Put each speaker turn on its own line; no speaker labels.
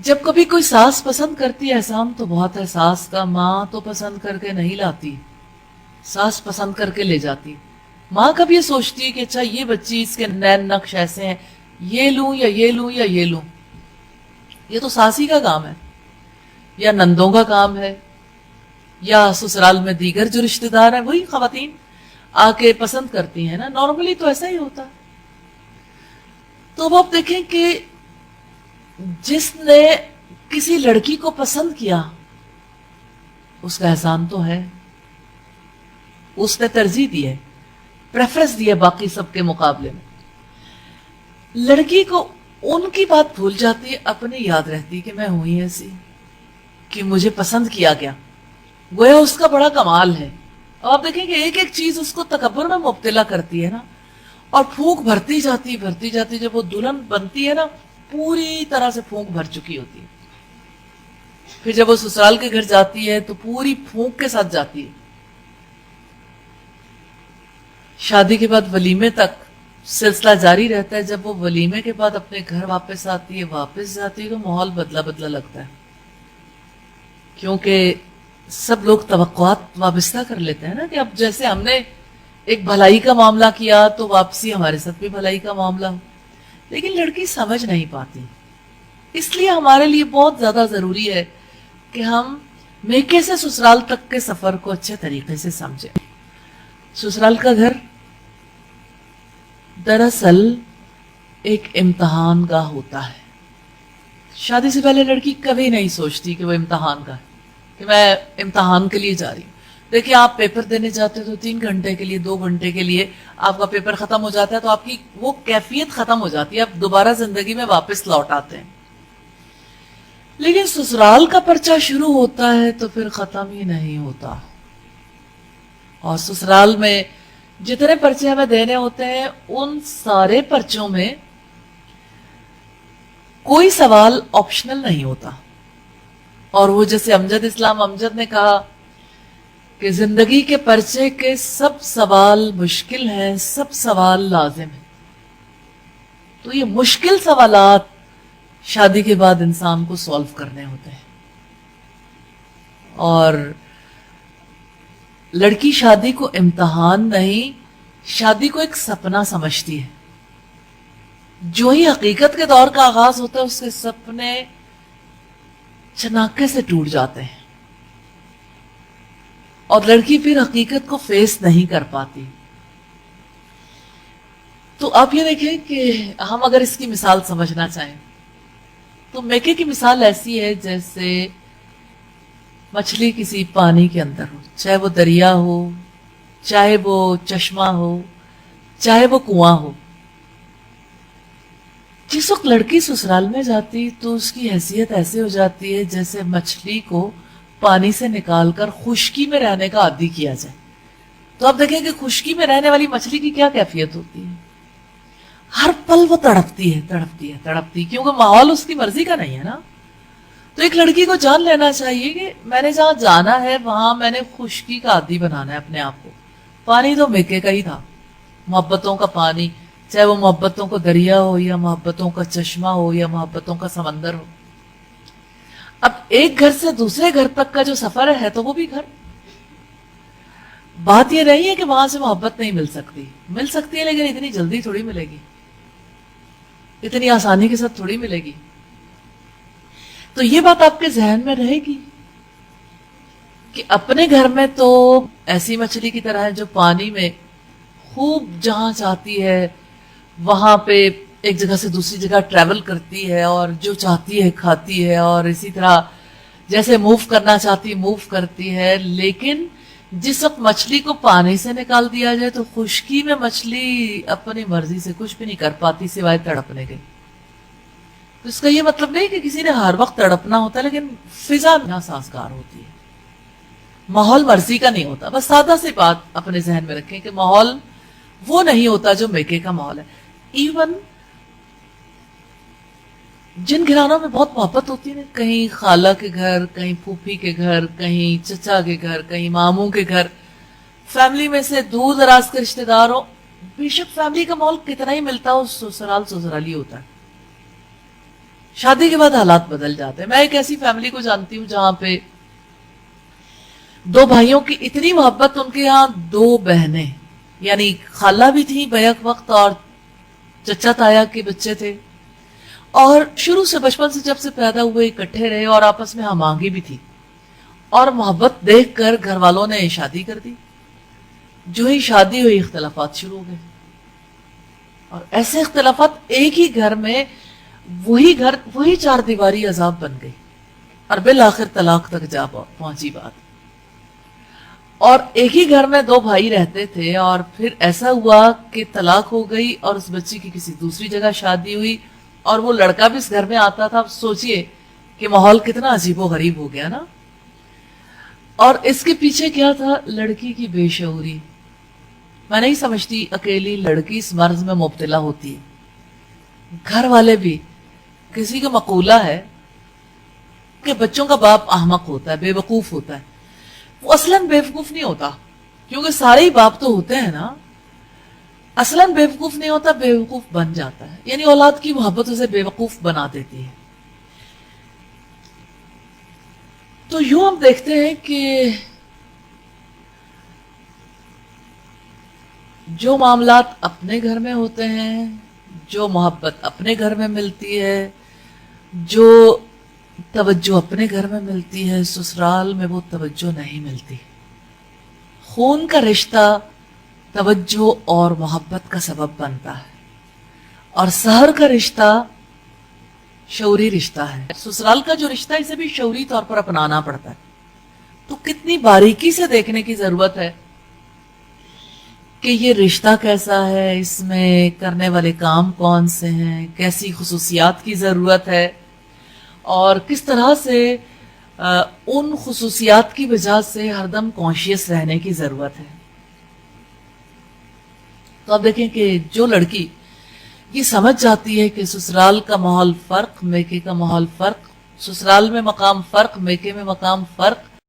جب کبھی کوئی ساس پسند کرتی ہے احسان تو بہت ہے، ساس کا ماں تو پسند کر کے نہیں لاتی، ساس پسند کر کے لے جاتی۔ ماں کب یہ سوچتی ہے کہ اچھا یہ بچی، اس کے نین نقش ایسے ہیں، یہ لوں یا یہ لوں یا یہ لوں؟ یہ تو ساسی کا کام ہے، یا نندوں کا کام ہے، یا سسرال میں دیگر جو رشتہ دار ہیں وہی خواتین آ کے پسند کرتی ہیں نا، نارملی تو ایسا ہی ہوتا۔ تو اب آپ دیکھیں کہ جس نے کسی لڑکی کو پسند کیا اس کا احسان تو ہے، اس نے ترجیح دی ہے، پریفرنس دی ہے باقی سب کے مقابلے میں۔ لڑکی کو ان کی بات بھول جاتی ہے، اپنی یاد رہتی کہ میں ہوں ہی ایسی کہ مجھے پسند کیا گیا، گویا اس کا بڑا کمال ہے۔ اب آپ دیکھیں کہ ایک ایک چیز اس کو تکبر میں مبتلا کرتی ہے نا، اور پھونک بھرتی جاتی، جب وہ دلہن بنتی ہے نا پوری طرح سے پھونک بھر چکی ہوتی ہے، پھر جب وہ سسرال کے گھر جاتی ہے تو پوری پھونک کے ساتھ جاتی ہے۔ شادی کے بعد ولیمے تک سلسلہ جاری رہتا ہے، جب وہ ولیمے کے بعد اپنے گھر واپس آتی ہے، واپس جاتی ہے تو ماحول بدلا بدلا لگتا ہے، کیونکہ سب لوگ توقعات وابستہ کر لیتے ہیں نا کہ اب جیسے ہم نے ایک بھلائی کا معاملہ کیا تو واپسی ہمارے ساتھ بھی بھلائی کا معاملہ ہو، لیکن لڑکی سمجھ نہیں پاتی۔ اس لیے ہمارے لیے بہت زیادہ ضروری ہے کہ ہم میکے سے سسرال تک کے سفر کو اچھے طریقے سے سمجھیں۔ سسرال کا گھر دراصل ایک امتحان گاہ ہوتا ہے۔ شادی سے پہلے لڑکی کبھی نہیں سوچتی کہ وہ امتحان گاہ ہے، کہ میں امتحان کے لیے جا رہی ہوں۔ دیکھیں آپ پیپر دینے جاتے تو 3 گھنٹے کے لیے، 2 گھنٹے کے لیے آپ کا پیپر ختم ہو جاتا ہے تو آپ کی وہ کیفیت ختم ہو جاتی ہے، آپ دوبارہ زندگی میں واپس لوٹ آتے ہیں۔ لیکن سسرال کا پرچہ شروع ہوتا ہے تو پھر ختم ہی نہیں ہوتا، اور سسرال میں جتنے پرچے ہمیں دینے ہوتے ہیں ان سارے پرچوں میں کوئی سوال آپشنل نہیں ہوتا، اور وہ جیسے امجد اسلام امجد نے کہا کہ زندگی کے پرچے کے سب سوال مشکل ہیں، سب سوال لازم ہیں۔ تو یہ مشکل سوالات شادی کے بعد انسان کو سولو کرنے ہوتے ہیں، اور لڑکی شادی کو امتحان نہیں، شادی کو ایک سپنا سمجھتی ہے۔ جو ہی حقیقت کے دور کا آغاز ہوتا ہے اس کے سپنے چناکے سے ٹوٹ جاتے ہیں، اور لڑکی پھر حقیقت کو فیس نہیں کر پاتی۔ تو آپ یہ دیکھیں کہ ہم اگر اس کی مثال سمجھنا چاہیں تو میکے کی مثال ایسی ہے جیسے مچھلی کسی پانی کے اندر ہو، چاہے وہ دریا ہو، چاہے وہ چشمہ ہو، چاہے وہ کنواں ہو۔ جس وقت لڑکی سسرال میں جاتی تو اس کی حیثیت ایسے ہو جاتی ہے جیسے مچھلی کو پانی سے نکال کر خشکی میں رہنے کا عادی کیا جائے۔ تو آپ دیکھیں کہ خشکی میں رہنے والی مچھلی کی کیا کیفیت ہوتی ہے، ہر پل وہ تڑپتی ہے، کیونکہ ماحول اس کی مرضی کا نہیں ہے نا۔ تو ایک لڑکی کو جان لینا چاہیے کہ میں نے جہاں جانا ہے وہاں میں نے خشکی کا عادی بنانا ہے اپنے آپ کو۔ پانی تو میکے کا ہی تھا، محبتوں کا پانی، چاہے وہ محبتوں کا دریا ہو یا محبتوں کا چشمہ ہو یا محبتوں کا سمندر ہو۔ اب ایک گھر سے دوسرے گھر تک کا جو سفر ہے تو وہ بھی گھر۔ بات یہ نہیں ہے کہ وہاں سے محبت نہیں مل سکتی، مل سکتی ہے، لیکن اتنی جلدی تھوڑی ملے گی، اتنی آسانی کے ساتھ تھوڑی ملے گی۔ تو یہ بات آپ کے ذہن میں رہے گی کہ اپنے گھر میں تو ایسی مچھلی کی طرح ہے جو پانی میں خوب جہاں چاہتی ہے وہاں پہ ایک جگہ سے دوسری جگہ ٹریول کرتی ہے، اور جو چاہتی ہے کھاتی ہے، اور اسی طرح جیسے موو کرنا چاہتی موو کرتی ہے۔ لیکن جس وقت مچھلی کو پانی سے نکال دیا جائے تو خشکی میں مچھلی اپنی مرضی سے کچھ بھی نہیں کر پاتی سوائے تڑپنے کے۔ تو اس کا یہ مطلب نہیں کہ کسی نے ہر وقت تڑپنا ہوتا ہے، لیکن فضا نہ سازگار ہوتی ہے، ماحول مرضی کا نہیں ہوتا۔ بس سادہ سی بات اپنے ذہن میں رکھیں کہ ماحول وہ نہیں ہوتا جو میکے کا ماحول ہے۔ ایون جن گھرانوں میں بہت محبت ہوتی ہے، کہیں خالہ کے گھر، کہیں پھوپھی کے گھر، کہیں چچا کے گھر، کہیں ماموں کے گھر، فیملی میں سے دور دراز کے رشتہ دار ہو، بے شک فیملی کا ماحول کتنا ہی ملتا ہو، سسرال سسرالی ہوتا ہے۔ شادی کے بعد حالات بدل جاتے ہیں. میں ایک ایسی فیملی کو جانتی ہوں جہاں پہ 2 بھائیوں کی اتنی محبت, ان کے یہاں 2 بہنیں یعنی خالہ بھی تھی بیک وقت اور چچا تایا کے بچے تھے, اور شروع سے بچپن سے جب سے پیدا ہوئے اکٹھے رہے اور آپس میں ہم آہنگی بھی تھی, اور محبت دیکھ کر گھر والوں نے شادی کر دی. جو ہی شادی ہوئی اختلافات شروع ہو گئے, اور ایسے اختلافات ایک ہی گھر میں وہی 4 دیواری عذاب بن گئی, اور بالآخر طلاق تک جا پہنچی بات. اور ایک ہی گھر میں 2 بھائی رہتے تھے, اور پھر ایسا ہوا کہ طلاق ہو گئی اور اس بچی کی کسی دوسری جگہ شادی ہوئی, اور وہ لڑکا بھی اس گھر میں آتا تھا. اب سوچئے کہ ماحول کتنا عجیب و غریب ہو گیا نا. اور اس کے پیچھے کیا تھا؟ لڑکی کی بے شعوری. میں نہیں سمجھتی اکیلی لڑکی اس مرض میں مبتلا ہوتی ہے. گھر والے بھی, کسی کا مقولہ ہے کہ بچوں کا باپ احمق ہوتا ہے, بے وقوف ہوتا ہے. وہ اصلاً بے وقوف نہیں ہوتا, کیونکہ سارے ہی باپ تو ہوتے ہیں نا. اصلاً بے وقوف نہیں ہوتا, بے وقوف بن جاتا ہے. یعنی اولاد کی محبت اسے بے وقوف بنا دیتی ہے. تو یوں ہم دیکھتے ہیں کہ جو معاملات اپنے گھر میں ہوتے ہیں, جو محبت اپنے گھر میں ملتی ہے, جو توجہ اپنے گھر میں ملتی ہے, سسرال میں وہ توجہ نہیں ملتی. خون کا رشتہ توجہ اور محبت کا سبب بنتا ہے, اور سحر کا رشتہ شعوری رشتہ ہے. سسرال کا جو رشتہ ہے اسے بھی شعوری طور پر اپنانا پڑتا ہے. تو کتنی باریکی سے دیکھنے کی ضرورت ہے کہ یہ رشتہ کیسا ہے, اس میں کرنے والے کام کون سے ہیں, کیسی خصوصیات کی ضرورت ہے, اور کس طرح سے ان خصوصیات کی وجہ سے ہر دم کانشیس رہنے کی ضرورت ہے. تو آپ دیکھیں کہ جو لڑکی یہ سمجھ جاتی ہے کہ سسرال کا ماحول فرق, میکے کا ماحول فرق, سسرال میں مقام فرق, میکے میں مقام فرق,